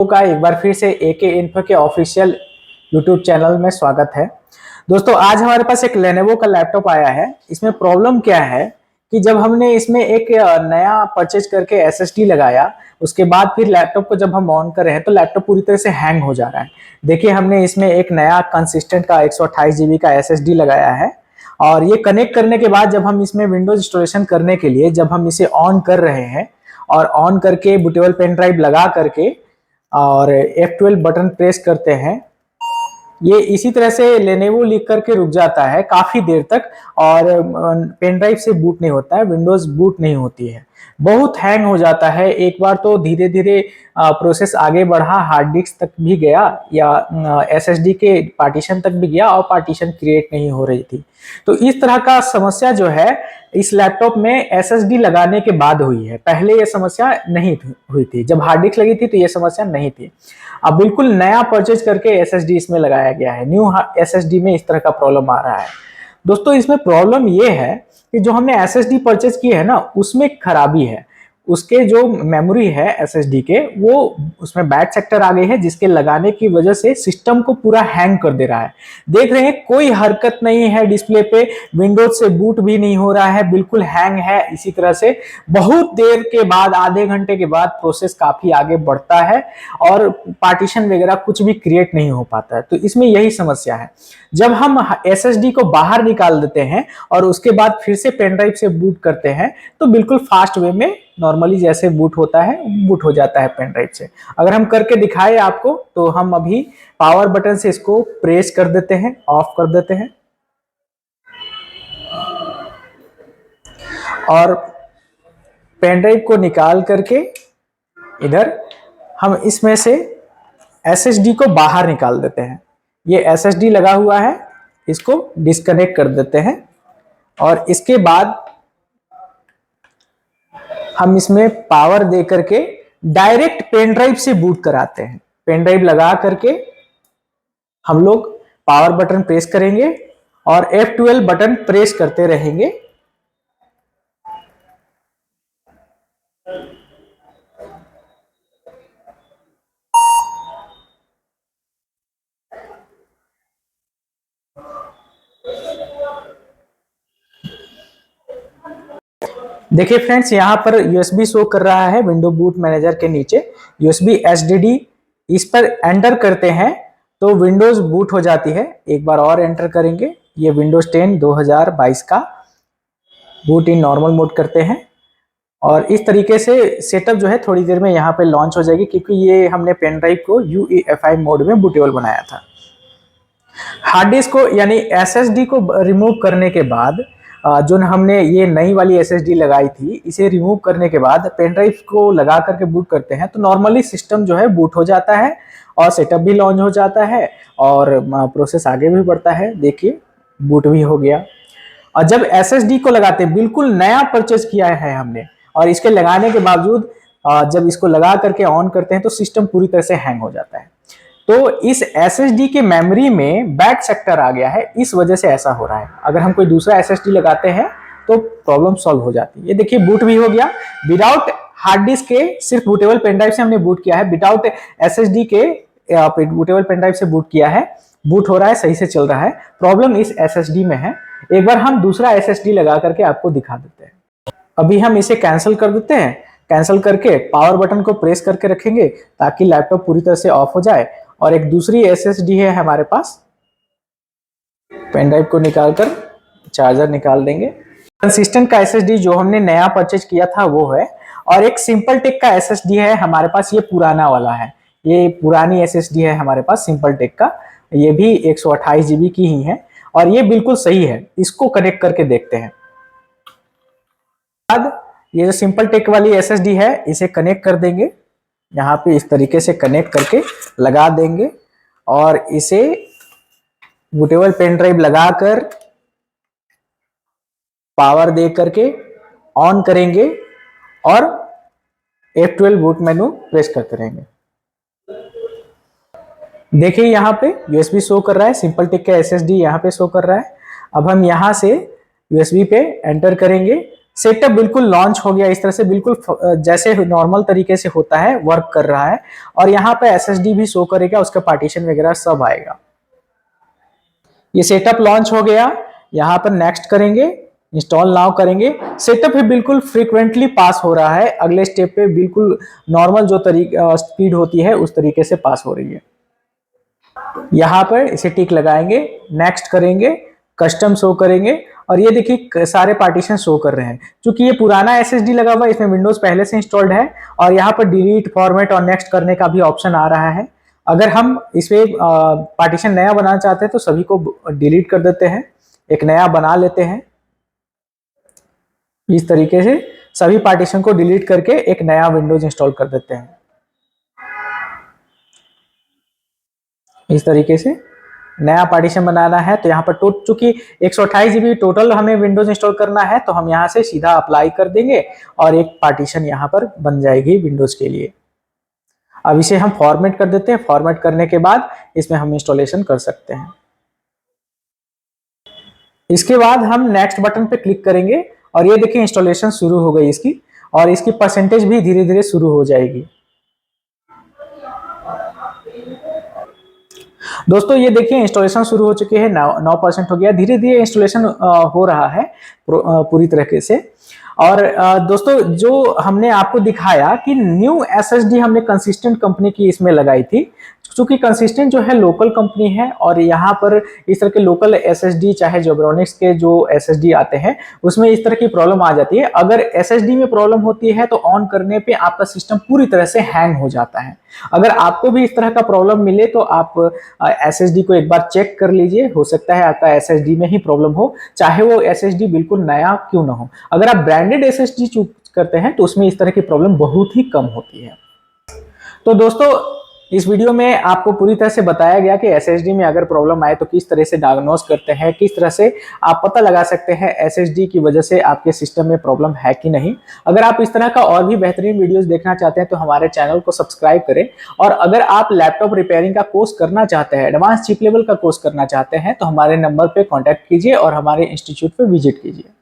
का एक बार फिर से एके इन्फो के ऑफिशियल यूट्यूब चैनल में स्वागत है। दोस्तों, आज हमारे पास एक लेनोवो का लैपटॉप आया है। इसमें प्रॉब्लम क्या है कि जब हमने इसमें एक नया परचेज करके एसएसडी लगाया, उसके बाद फिर लैपटॉप को जब हम ऑन कर रहे हैं तो लैपटॉप पूरी तरह से हैंग हो जा रहा है। देखिए, हमने इसमें एक नया कंसिस्टेंट का 128 जीबी का एसएसडी लगाया है और ये कनेक्ट करने के बाद जब हम इसमें विंडोज इंस्टॉलेशन करने के लिए जब हम इसे ऑन कर रहे हैं और ऑन करके बूटेबल पेन ड्राइव लगा करके और F12 बटन प्रेस करते हैं, ये इसी तरह से लेनोवो लिख करके रुक जाता है काफी देर तक और पेन ड्राइव से बूट नहीं होता है, विंडोज बूट नहीं होती है, बहुत हैंग हो जाता है। एक बार तो धीरे धीरे प्रोसेस आगे बढ़ा, हार्ड डिस्क तक भी गया या एसएसडी के पार्टीशन तक भी गया और पार्टीशन क्रिएट नहीं हो रही थी। तो इस तरह का समस्या जो है इस लैपटॉप में एसएसडी लगाने के बाद हुई है। पहले ये समस्या नहीं हुई थी, जब हार्ड डिस्क लगी थी तो ये समस्या नहीं थी। अब बिल्कुल नया परचेज करके एसएसडी इसमें लगाया गया है। न्यू एसएसडी में इस तरह का प्रॉब्लम आ रहा है। दोस्तों, इसमें प्रॉब्लम ये है कि जो हमने एसएसडी परचेज की है ना, उसमें खराबी है। उसके जो मेमोरी है एसएसडी के, वो उसमें बैड सेक्टर आ गई है, जिसके लगाने की वजह से सिस्टम को पूरा हैंग कर दे रहा है। देख रहे हैं, कोई हरकत नहीं है डिस्प्ले पे, विंडोज से बूट भी नहीं हो रहा है, बिल्कुल हैंग है। इसी तरह से बहुत देर के बाद, आधे घंटे के बाद प्रोसेस काफी आगे बढ़ता है और पार्टीशन वगैरह कुछ भी क्रिएट नहीं हो पाता है। तो इसमें यही समस्या है। जब हम एसएसडी को बाहर निकाल देते हैं और उसके बाद फिर से पेन ड्राइव से बूट करते हैं तो बिल्कुल फास्ट वे में नॉर्मली जैसे बूट होता है, बूट हो जाता है पेन ड्राइव से। अगर हम करके दिखाए आपको तो हम अभी पावर बटन से इसको प्रेस कर देते हैं, ऑफ कर देते हैं और पेन ड्राइव को निकाल करके इधर हम इसमें से एसएसडी को बाहर निकाल देते हैं। ये एसएसडी लगा हुआ है, इसको डिस्कनेक्ट कर देते हैं और इसके बाद हम इसमें पावर दे करके डायरेक्ट पेन ड्राइव से बूट कराते हैं। पेन ड्राइव लगा करके हम लोग पावर बटन प्रेस करेंगे और F12 बटन प्रेस करते रहेंगे। देखिए फ्रेंड्स, यहाँ पर यूएसबी शो कर रहा है विंडो बूट मैनेजर के नीचे। यूएसबी एसडीडी इस पर एंटर करते हैं तो विंडोज बूट हो जाती है। एक बार और एंटर करेंगे, ये विंडोज 10 2022 का बूट इन नॉर्मल मोड करते हैं और इस तरीके से सेटअप जो है थोड़ी देर में यहाँ पे लॉन्च हो जाएगी, क्योंकि ये हमने पेन ड्राइव को UEFI मोड में बूटेबल बनाया था। हार्ड डिस्क को यानी एसएसडी को रिमूव करने के बाद जो हमने ये नई वाली एसएसडी लगाई थी, इसे रिमूव करने के बाद पेन ड्राइव को लगा करके बूट करते हैं तो नॉर्मली सिस्टम जो है बूट हो जाता है और सेटअप भी लॉन्च हो जाता है और प्रोसेस आगे भी बढ़ता है। देखिए, बूट भी हो गया। और जब एसएसडी को लगाते हैं, बिल्कुल नया परचेज किया है हमने और इसके लगाने के बावजूद जब इसको लगा करके ऑन करते हैं तो सिस्टम पूरी तरह से हैंग हो जाता है। तो इस एसएसडी के मेमोरी में बैड सेक्टर आ गया है, इस वजह से ऐसा हो रहा है। अगर हम कोई दूसरा एसएसडी लगाते हैं तो प्रॉब्लम सॉल्व हो जाती है। ये देखिए, बूट भी हो गया विदाउट हार्ड डिस्क के, सिर्फ बूटेबल पेन ड्राइव से हमने बूट किया है। विदाउट एसएसडी के बूटेबल पेन ड्राइव से बूट किया है, बूट हो रहा है, सही से चल रहा है। प्रॉब्लम इस एसएसडी में है। एक बार हम दूसरा एसएसडी लगा करके आपको दिखा देते हैं। अभी हम इसे कैंसिल कर देते हैं। कैंसिल करके पावर बटन को प्रेस करके रखेंगे ताकि लैपटॉप पूरी तरह से ऑफ हो जाए। और एक दूसरी एसएसडी है हमारे पास, पेन ड्राइव को निकालकर चार्जर निकाल देंगे। कंसिस्टेंट का एसएसडी जो हमने नया परचेज किया था वो है, और एक सिंपल टेक का एसएसडी है हमारे पास, ये पुराना वाला है। ये पुरानी एसएसडी है हमारे पास सिंपल टेक का, ये भी 128 जीबी की ही है और ये बिल्कुल सही है। इसको कनेक्ट करके देखते हैं। बाद ये जो सिंपल टेक वाली एसएसडी है इसे कनेक्ट कर देंगे, यहाँ पे इस तरीके से कनेक्ट करके लगा देंगे और इसे बूटेबल पेन ड्राइव लगाकर पावर दे करके ऑन करेंगे और F12 बूट मेनू प्रेस करते रहेंगे। देखिए, यहाँ पे यूएसबी शो कर रहा है, सिंपल टेक का एसएसडी यहाँ पे शो कर रहा है। अब हम यहाँ से यूएसबी पे एंटर करेंगे, सेटअप बिल्कुल लॉन्च हो गया, इस तरह से बिल्कुल जैसे नॉर्मल तरीके से होता है वर्क कर रहा है। और यहाँ पे एसएसडी भी शो करेगा, उसका पार्टीशन वगैरह सब आएगा। ये सेटअप लॉन्च हो गया, यहाँ पर नेक्स्ट करेंगे, इंस्टॉल नाउ करेंगे। सेटअप है बिल्कुल फ्रीक्वेंटली पास हो रहा है, अगले स्टेप पे बिल्कुल नॉर्मल जो तरीका स्पीड होती है उस तरीके से पास हो रही है। यहाँ पर इसे टिक लगाएंगे, नेक्स्ट करेंगे, कस्टम शो करेंगे और ये देखिए सारे पार्टीशन शो कर रहे हैं। क्योंकि ये पुराना एसएसडी लगा हुआ है, इसमें विंडोज पहले से इंस्टॉल्ड है और यहाँ पर डिलीट, फॉर्मेट और नेक्स्ट करने का भी ऑप्शन आ रहा है। अगर हम इसमें पार्टीशन नया बनाना चाहते हैं तो सभी को डिलीट कर देते हैं, एक नया बना लेते हैं। इस तरीके से सभी पार्टीशन को डिलीट करके एक नया विंडोज इंस्टॉल कर देते हैं। इस तरीके से नया पार्टीशन बनाना है तो यहाँ पर चूंकि 128 GB टोटल हमें विंडोज इंस्टॉल करना है तो हम यहाँ से सीधा अप्लाई कर देंगे और एक पार्टीशन यहाँ पर बन जाएगी विंडोज के लिए। अब इसे हम फॉर्मेट कर देते हैं, फॉर्मेट करने के बाद इसमें हम इंस्टॉलेशन कर सकते हैं। इसके बाद हम नेक्स्ट बटन पे क्लिक करेंगे और ये देखिए इंस्टॉलेशन शुरू हो गई इसकी, और इसकी परसेंटेज भी धीरे धीरे शुरू हो जाएगी। दोस्तों ये देखिए इंस्टॉलेशन शुरू हो चुकी है, 9% हो गया, धीरे धीरे इंस्टॉलेशन हो रहा है पूरी तरीके से। और दोस्तों जो हमने आपको दिखाया कि न्यू एसएसडी हमने कंसिस्टेंट कंपनी की इसमें लगाई थी, क्योंकि कंसिस्टेंट जो है लोकल कंपनी है और यहाँ पर इस तरह के लोकल एसएसडी चाहे जेब्रॉनिक्स के जो एसएसडी आते हैं उसमें इस तरह की प्रॉब्लम आ जाती है। अगर एसएसडी में प्रॉब्लम होती है तो ऑन करने पे आपका सिस्टम पूरी तरह से हैंग हो जाता है। अगर आपको भी इस तरह का प्रॉब्लम मिले तो आप एसएसडी को एक बार चेक कर लीजिए, हो सकता है आपका एसएसडी में ही प्रॉब्लम हो, चाहे वो एसएसडी बिल्कुल नया क्यों ना हो। अगर आप ब्रांडेड एसएसडी चूज करते हैं तो उसमें इस तरह की प्रॉब्लम बहुत ही कम होती है। तो दोस्तों इस वीडियो में आपको पूरी तरह से बताया गया कि एसएसडी में अगर प्रॉब्लम आए तो किस तरह से डायग्नोस करते हैं, किस तरह से आप पता लगा सकते हैं एसएसडी की वजह से आपके सिस्टम में प्रॉब्लम है कि नहीं। अगर आप इस तरह का और भी बेहतरीन वीडियोस देखना चाहते हैं तो हमारे चैनल को सब्सक्राइब करें। और अगर आप लैपटॉप रिपेयरिंग का कोर्स करना चाहते हैं, एडवांस चिप लेवल का कोर्स करना चाहते हैं तो हमारे नंबर पर कॉन्टैक्ट कीजिए और हमारे इंस्टीट्यूट पर विजिट कीजिए।